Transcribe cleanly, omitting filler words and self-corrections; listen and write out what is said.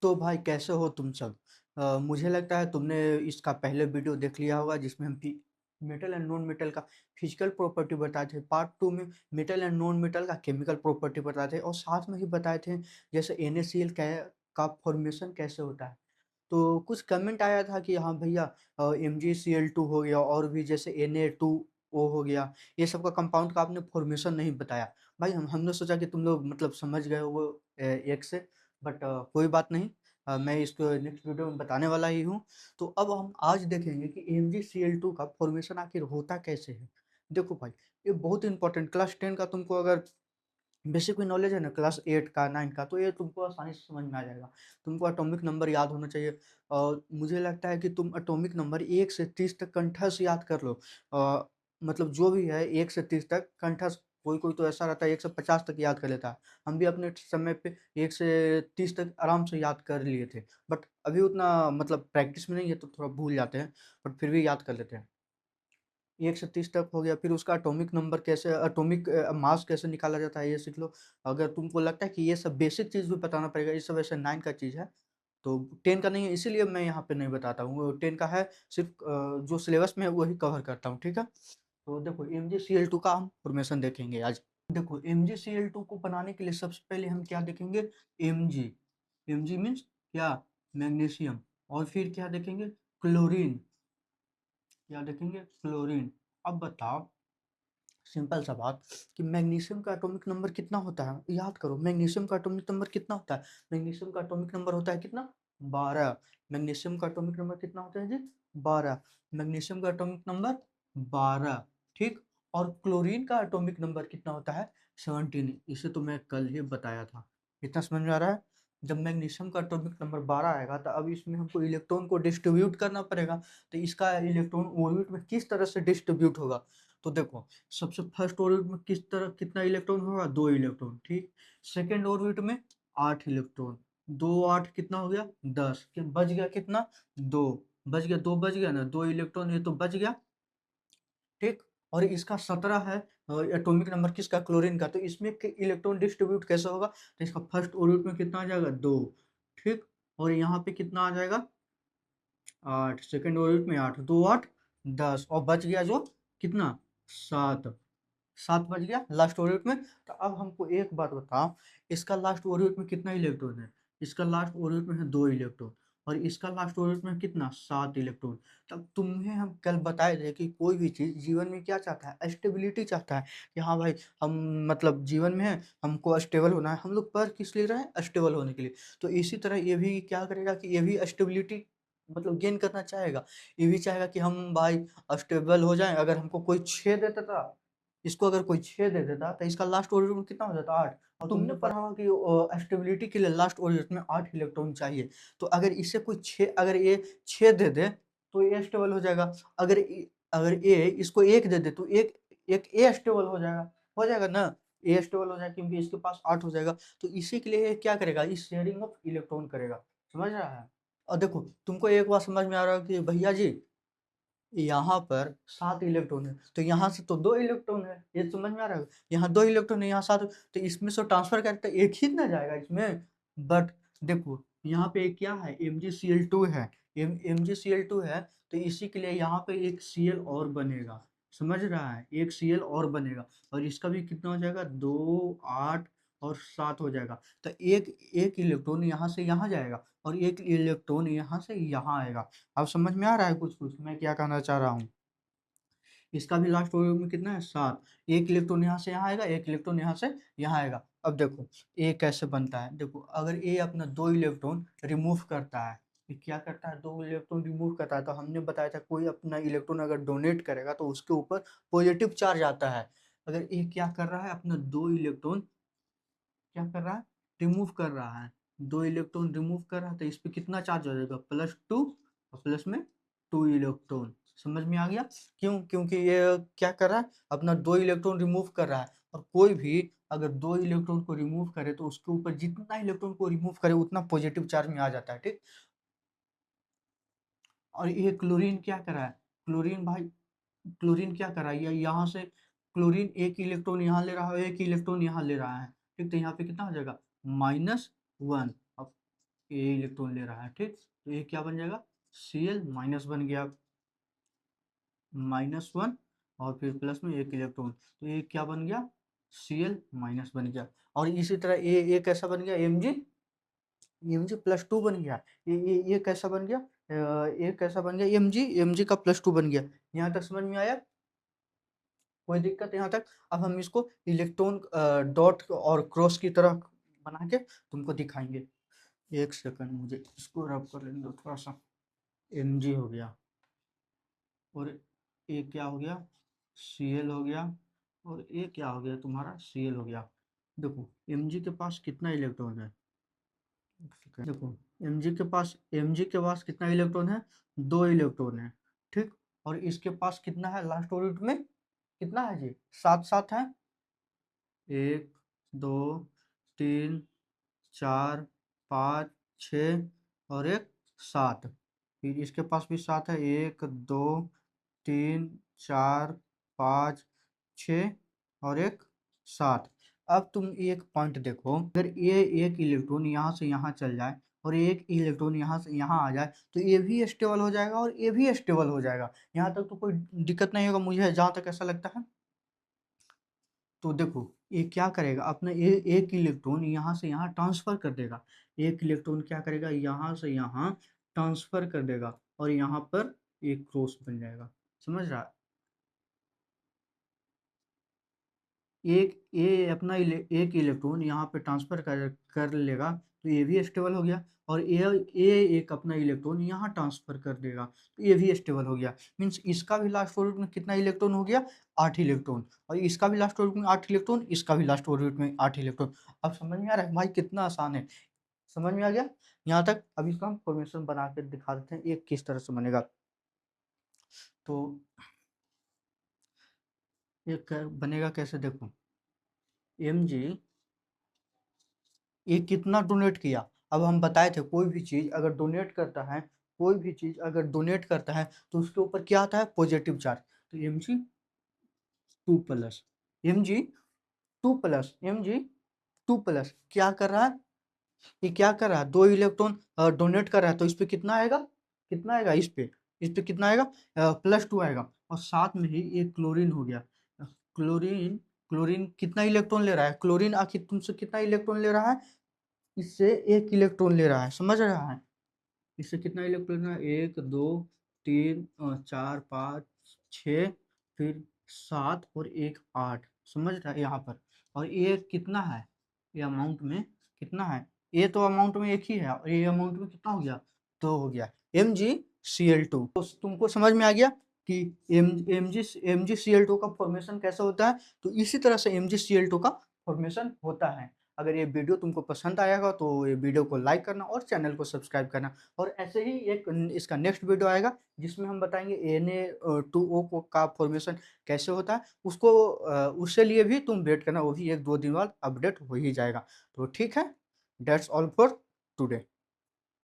तो भाई कैसे हो तुम सब। मुझे लगता है तुमने इसका पहले वीडियो देख लिया होगा जिसमें हम मेटल एंड नॉन मेटल का फिजिकल प्रॉपर्टी बताए थे। पार्ट टू में मेटल एंड नॉन मेटल का केमिकल प्रॉपर्टी बताए थे और साथ में ही बताए थे जैसे NaCl का फॉर्मेशन कैसे होता है। तो कुछ कमेंट आया था कि हाँ भैया MgCl2 हो गया और भी जैसे Na2O हो गया, ये सब का कंपाउंड का आपने फॉर्मेशन नहीं बताया। भाई हमने सोचा कि तुम लोग मतलब समझ गए हो वो एक से, बट कोई बात नहीं। मैं इसको नेक्स्ट वीडियो में बताने वाला ही हूँ। तो अब हम आज देखेंगे कि MgCl2 का फॉर्मेशन आखिर होता कैसे है। देखो भाई, ये बहुत इंपॉर्टेंट, क्लास 10 का तुमको अगर बेसिक भी नॉलेज है ना, क्लास 8 का 9 का, तो ये तुमको आसानी से समझ में आ जाएगा। तुमको एटॉमिक नंबर याद होना चाहिए और मुझे लगता है कि तुम एटॉमिक नंबर 1 से 30 तक कंठस्थ याद कर लो। मतलब जो भी है 1 से 30 तक कंठस्थ। कोई-कोई तो ऐसा रहता है 1 से 50 तक याद कर लेता है। हम भी अपने समय पे 1 से 30 तक आराम से याद कर लिए थे। बट अभी उतना मतलब प्रैक्टिस में नहीं है तो थोड़ा भूल जाते हैं, बट फिर भी याद कर लेते हैं। 1 से 30 तक हो गया, फिर उसका एटॉमिक नंबर कैसे, एटॉमिक मास कैसे निकाला जाता है ये सीख लो। अगर तुमको लगता है कि ये सब बेसिक चीज़ भी बताना पड़ेगा, ये सब ऐसे 9 का चीज़ है, तो 10 का नहीं है, इसीलिए मैं यहाँ पे नहीं बताता हूँ। वो 10 का है, सिर्फ़ जो सिलेबस में है वही कवर करता हूँ, ठीक है? तो देखो MgCl2 का हम फॉर्मेशन देखेंगे आज। देखो MgCl2 को बनाने के लिए सबसे पहले हम क्या देखेंगे, Mg। Mg मीन्स क्या? मैग्नीशियम। और फिर क्या देखेंगे? क्लोरीन। क्या देखेंगे? क्लोरीन। अब बताओ, सिंपल सा बात, कि मैग्नीशियम का एटॉमिक नंबर कितना होता है? याद करो, मैग्नीशियम का एटॉमिक नंबर कितना होता है? मैग्नीशियम का एटॉमिक नंबर होता है कितना? 12। मैग्नीशियम का एटॉमिक नंबर कितना होता है जी? 12। मैग्नीशियम का एटॉमिक नंबर 12, ठीक। और क्लोरीन का एटॉमिक नंबर कितना होता है? 17। इसे तो मैं कल ही बताया था। इतना समझ में आ रहा है? जब मैग्नीशियम का एटॉमिक नंबर 12 आएगा तो अब इसमें हमको इलेक्ट्रॉन को डिस्ट्रीब्यूट करना पड़ेगा। तो इसका इलेक्ट्रॉन ऑर्बिट में किस तरह से डिस्ट्रीब्यूट होगा? तो देखो, सबसे फर्स्ट ऑर्बिट में किस तरह कितना इलेक्ट्रॉन होगा? 2 इलेक्ट्रॉन, ठीक। सेकंड ऑर्बिट में 8 इलेक्ट्रॉन। 2 8 कितना हो गया? 10। बच गया कितना? 2। बच गया, 2 बच गया ना, 2 इलेक्ट्रॉन ये तो बच गया, ठीक। और इसका 17 है एटॉमिक नंबर किसका? क्लोरीन का। तो इसमें इलेक्ट्रॉन डिस्ट्रीब्यूट कैसे होगा? तो इसका फर्स्ट ऑर्बिट में कितना आ जाएगा? 2, ठीक। और यहाँ पे कितना आ जाएगा? 8। सेकंड ऑर्बिट में 8, 2 8 10, और बच गया जो कितना? 7। 7 बच गया लास्ट ऑर्बिट में। तो अब हमको एक बात बताओ, इसका लास्ट ऑर्बिट में कितना इलेक्ट्रॉन है? इसका लास्ट ऑर्बिट में है 2 इलेक्ट्रॉन, और इसका लास्ट ऑर्बिट में कितना? 7 इलेक्ट्रॉन। तब तुम्हें हम कल बताए थे कि कोई भी चीज़ जीवन में क्या चाहता है? स्टेबिलिटी चाहता है, कि हाँ भाई हम मतलब जीवन में है, हमको स्टेबल होना है। हम लोग पढ़ किस लिए रहे हैं? स्टेबल होने के लिए। तो इसी तरह ये भी क्या करेगा कि ये भी स्टेबिलिटी मतलब गेन करना चाहेगा। ये भी चाहेगा कि हम भाई स्टेबल हो जाएँ। अगर हमको कोई 6 देता था, इसको अगर कोई 6 दे देता तो इसका लास्ट ऑर्बिट में कितना हो जाता? 8। और तुमने पढ़ा होगा कि स्टेबिलिटी के लिए लास्ट ऑर्बिट में 8 इलेक्ट्रॉन चाहिए। तो अगर इसे कोई 6, अगर ये 6 दे दे तो ये स्टेबल हो जाएगा। अगर ए इसको 1 दे दे तो एक एक ए स्टेबल हो जाएगा ना? ए स्टेबल हो जाएगा क्योंकि इसके पास 8 हो जाएगा। तो इसी के लिए ये क्या करेगा? इस शेयरिंग ऑफ इलेक्ट्रॉन करेगा। समझ रहा है? और देखो, तुमको एक बात समझ में आ रहा है कि भैया जी यहाँ पर 7 इलेक्ट्रॉन है, तो यहाँ से तो 2 इलेक्ट्रॉन है, ये समझ में आ रहा है? यहाँ 2 इलेक्ट्रॉन है, यहाँ 7, तो इसमें से ट्रांसफर करके एक ही ना जाएगा इसमें। बट देखो, यहाँ पे एक क्या है? MgCl2 है। MgCl2 है, तो इसी के लिए यहाँ पे एक Cl और बनेगा। समझ रहा है? एक Cl और बनेगा, और इसका भी कितना हो जाएगा? 2 8 और 7 हो जाएगा। तो एक एक इलेक्ट्रॉन यहाँ से यहाँ जाएगा और एक इलेक्ट्रॉन यहाँ से यहाँ आएगा। अब समझ में आ रहा है कुछ-कुछ मैं क्या कहना चाह रहा हूँ? इसका भी लास्ट ऑर्बिट में कितना है? 7। एक इलेक्ट्रॉन यहाँ से यहाँ आएगा, एक इलेक्ट्रॉन यहाँ से यहाँ आएगा। अब देखो, ए कैसे बनता है? देखो, अगर ए अपना 2 इलेक्ट्रॉन रिमूव करता है, ये क्या करता है? 2 इलेक्ट्रॉन रिमूव करता है, तो हमने बताया था कोई अपना इलेक्ट्रॉन अगर डोनेट करेगा तो उसके ऊपर पॉजिटिव चार्ज आता है। अगर ए क्या कर रहा है? अपना 2 इलेक्ट्रॉन क्या कर रहा है? रिमूव कर रहा है। 2 इलेक्ट्रॉन रिमूव कर रहा है, तो इस पे कितना चार्ज हो जाएगा? +2, और प्लस में 2 इलेक्ट्रॉन। समझ में आ गया? क्यों? क्योंकि ये क्या कर रहा है? अपना 2 इलेक्ट्रॉन रिमूव कर रहा है, और कोई भी अगर 2 इलेक्ट्रॉन को रिमूव करे तो उसके ऊपर जितना इलेक्ट्रॉन को रिमूव करे उतना पॉजिटिव चार्ज में आ जाता है, ठीक? और ये क्लोरीन क्या कर रहा है? क्लोरीन भाई, क्लोरीन क्या कर रहा है? ये यहाँ से क्लोरीन एक इलेक्ट्रॉन यहाँ ले रहा है, एक इलेक्ट्रॉन यहाँ ले रहा है, ठीक। तो यहाँ पे कितना हो जाएगा? -1। अब ए इलेक्ट्रॉन ले रहा है, ठीक। तो ये क्या बन जाएगा, Cl माइनस बन गया, -1, और फिर प्लस में एक इलेक्ट्रॉन, तो ये क्या बन गया, Cl माइनस बन गया। और इसी तरह ए कैसा बन गया, Mg+2 बन गया। ये कैसा बन गया, ये कैसा बन गया, Mg का +2 बन गया। यहाँ तक समझ में आया, कोई दिक्कत यहाँ तक। अब हम इसको इलेक्ट्रॉन डॉट और क्रॉस की तरह बना के तुमको दिखाएंगे। एक सेकंड, मुझे इसको रब कर लेने दो थोड़ा सा। Mg हो गया, और ये क्या हो गया, Cl हो गया, और ये क्या हो गया तुम्हारा, Cl हो गया। देखो Mg के पास कितना इलेक्ट्रॉन है, देखो Mg के पास कितना इलेक्ट्रॉन है, 2 इलेक्ट्रॉन है, ठीक। और इसके पास कितना है, लास्ट ऑर्बिट में कितना है जी, 7 है, 1 2 3 4 5 6 और एक 7। फिर इसके पास भी 7 है, 1 2 3 4 5 6 और एक 7। अब तुम एक पॉइंट देखो, अगर ये एक इलेक्ट्रॉन यहाँ से यहाँ चल जाए और एक इलेक्ट्रॉन यहाँ से यहाँ आ जाए, तो ये भी स्टेबल हो जाएगा और ये भी स्टेबल हो जाएगा। यहाँ तक तो कोई दिक्कत नहीं होगा, मुझे जहाँ तक ऐसा लगता है। तो देखो ये क्या करेगा, अपना एक इलेक्ट्रॉन यहाँ से यहाँ ट्रांसफर कर देगा, एक इलेक्ट्रॉन क्या करेगा, यहाँ से यहाँ ट्रांसफर कर देगा, और यहाँ पर एक क्रॉस बन जाएगा, समझ रहा है। ये अपना एक इलेक्ट्रॉन यहाँ पे ट्रांसफर कर लेगा, तो ये भी स्टेबल हो गया। और ये एक अपना इलेक्ट्रॉन यहाँ ट्रांसफर कर देगा, तो ये भी स्टेबल हो गया। मीन्स इसका भी लास्ट ऑर्बिट में कितना इलेक्ट्रॉन हो गया, 8 इलेक्ट्रॉन, और इसका भी लास्ट ऑर्बिट में 8 इलेक्ट्रॉन, इसका भी लास्ट ऑर्बिट में 8 इलेक्ट्रॉन। अब समझ में आ रहा है भाई, कितना आसान है, समझ में आ गया यहाँ तक। अब इसका हम फॉर्मेशन बना के दिखा देते हैं, ये किस तरह से बनेगा। तो ये बनेगा कैसे, देखो Mg ये कितना डोनेट किया। अब हम बताए थे, कोई भी चीज अगर डोनेट करता है, कोई भी चीज अगर डोनेट करता है तो उसके ऊपर क्या आता है, पॉजिटिव चार्ज। तो Mg2+, Mg2+, क्या कर रहा है, ये क्या कर रहा है, 2 इलेक्ट्रॉन डोनेट कर रहा है, तो इस पे कितना आएगा, कितना आएगा, इस पे कितना आएगा, +2 आएगा। और साथ में ही एक क्लोरीन हो गया, क्लोरीन क्लोरीन कितना इलेक्ट्रॉन ले रहा है, क्लोरीन आखिर तुमसे कितना इलेक्ट्रॉन ले रहा है, इससे 1 इलेक्ट्रॉन ले रहा है, समझ रहा है। इससे कितना इलेक्ट्रॉन है, 1 2 3 4 5 6, फिर 7 और एक 8, समझ रहा है यहाँ पर। और ये कितना है, ये अमाउंट में कितना है, ये तो अमाउंट में एक ही है, और ये अमाउंट में कितना हो गया, 2 हो गया, MgCl2। तो तुमको समझ में आ गया कि MgCl2 का फॉर्मेशन कैसे होता है। तो इसी तरह से MgCl2 का फॉर्मेशन होता है। अगर ये वीडियो तुमको पसंद आएगा तो ये वीडियो को लाइक करना और चैनल को सब्सक्राइब करना। और ऐसे ही एक इसका नेक्स्ट वीडियो आएगा जिसमें हम बताएंगे Na2O को का फॉर्मेशन कैसे होता है। उसको उससे लिए भी तुम वेट करना, वो भी 1-2 दिन बाद अपडेट हो ही जाएगा। तो ठीक है, दैट्स ऑल फॉर टुडे।